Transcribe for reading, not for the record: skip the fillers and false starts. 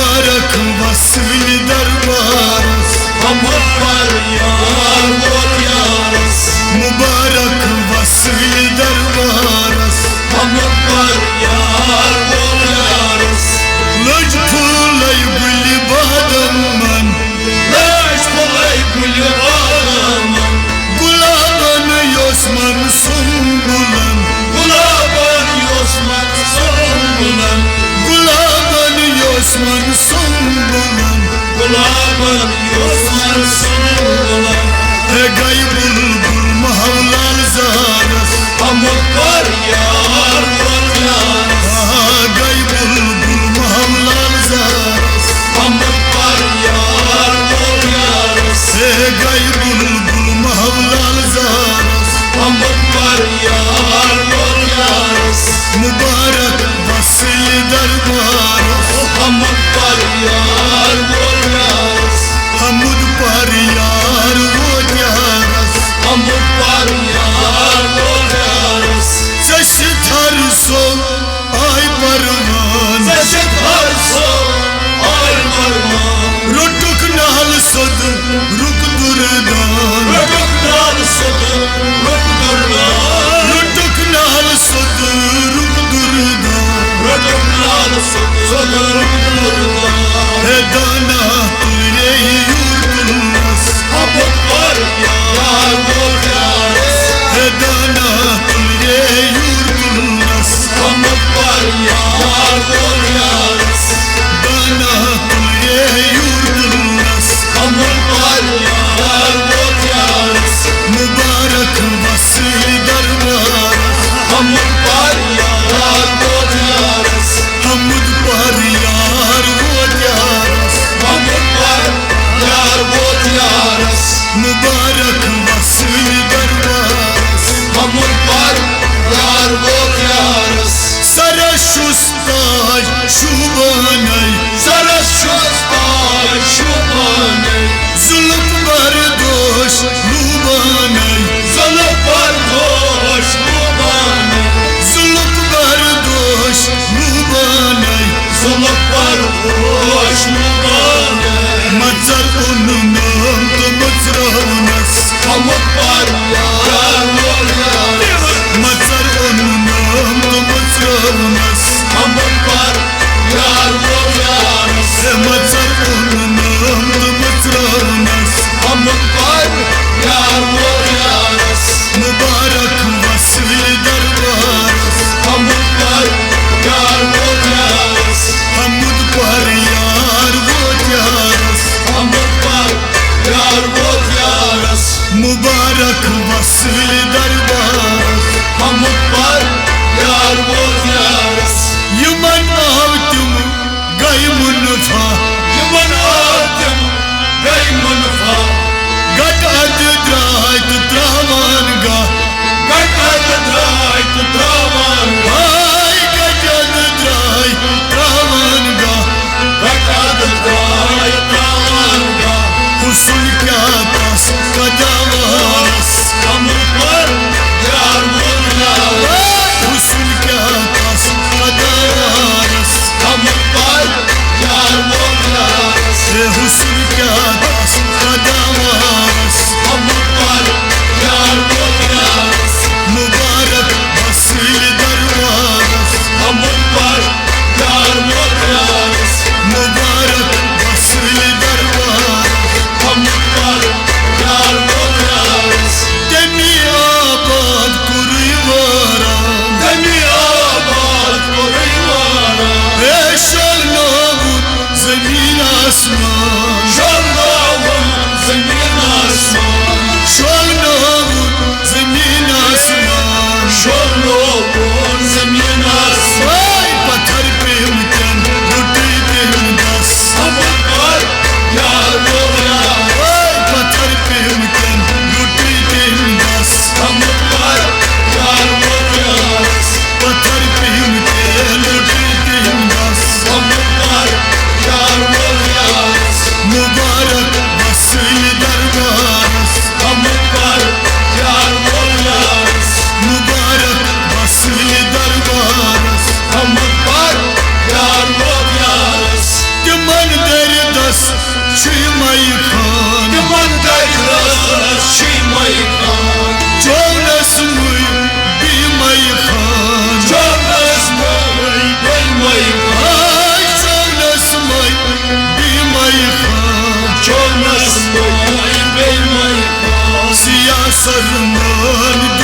मुबारक वस्ल दरबारस हम पर यार बोल यारस मुबारक वस्ल दरबारस हम पर यार बोल यारस लज फुलय गुल बादमन लज फुलय गुल बादमन गुलाबन योस्मन सुंबुलन गुलाबन योस्मन सुंबुलन गुलाबन योस्मन सुंबुलन गुलाबन योस्मन सुंबुलन गई बुलबुल महलाल ज़ारस हम पर यार बोल यारस गई बुलबुल महलाल ज़ारस हम पर यार बोल यारस गई बुलबुल महलाल ज़ारस हम पर यार बोल यारस मुबारक वस्ल दरबारस हम पर यार बोल यारस हमुद पर यार वो यारस हम पर यार बोल यारस जश थर सो आय परवान जैसे हर सो और मरमान रुटुक नाल सद रुक दुरदान रुक नाल सद रुक दुर्दान रुटुक नाल सद रुक दुरदान रुक नाल सद रुक दुर्दान दाना तुरे यूर तुलस हम पर यार बोल यारस दाना तुरे यूर तुलस हम पर यार बोल यारस दाना तुरे यूर तुलस हम पर यार बोल यारस मुबारक वस्ल दरबारस हम पर यार बोल यारस हमुद पर यार वो यारस हम पर यार बोल यारस मुबारक वस्ल दरबारस हम पर यार बोल यारस सरशुस्ताज शुभानय सरस्वती शुभाने जुल्फ बरदोश लुबानय जल पर घोष शुभाने जुल्फ बरदोश लुबानय जल पर घोष शुभाने मजर उन नाम तो मजरवनस हम पर यार बोल यारस मजर उन नाम तो मजरवनस हम पर यार बोल यारस मजर उन नाम तो मजरवनस हम पर यार बोल यारस मुबारक वस्ल दरबारस हम पर यार बोल यारस हमुद पर यार वो यारस हम पर यार बोल यारस मुबारक वस्ल दरबारस हम पर यार बोल यारस यमन आव तुम गई मुनफा यमन आदम गई मुनफा गटअद द्रायत त्रावान गा गटअद द्रायत त्रावान हाय गटअद द्रायत त्रावान गा गटअद द्रायत त्रावान हुस्न क्या पास कदावारस हम पर यार बोल यारस हुस्न क्या पास कदावारस हम पर यार बोल यारस हुस्न क्या पास कदावारस हम पर यार बोल यारस मुबारक वस्ल दरबारस हम पर यार बोल यारस मुबारक वस्ल दरबारस हम पर यार बोल यारस तेमी आबाद कुरीवारा दुनिया बात कोई वाला ऐशल नाबूद ज़मीन आसमान sarman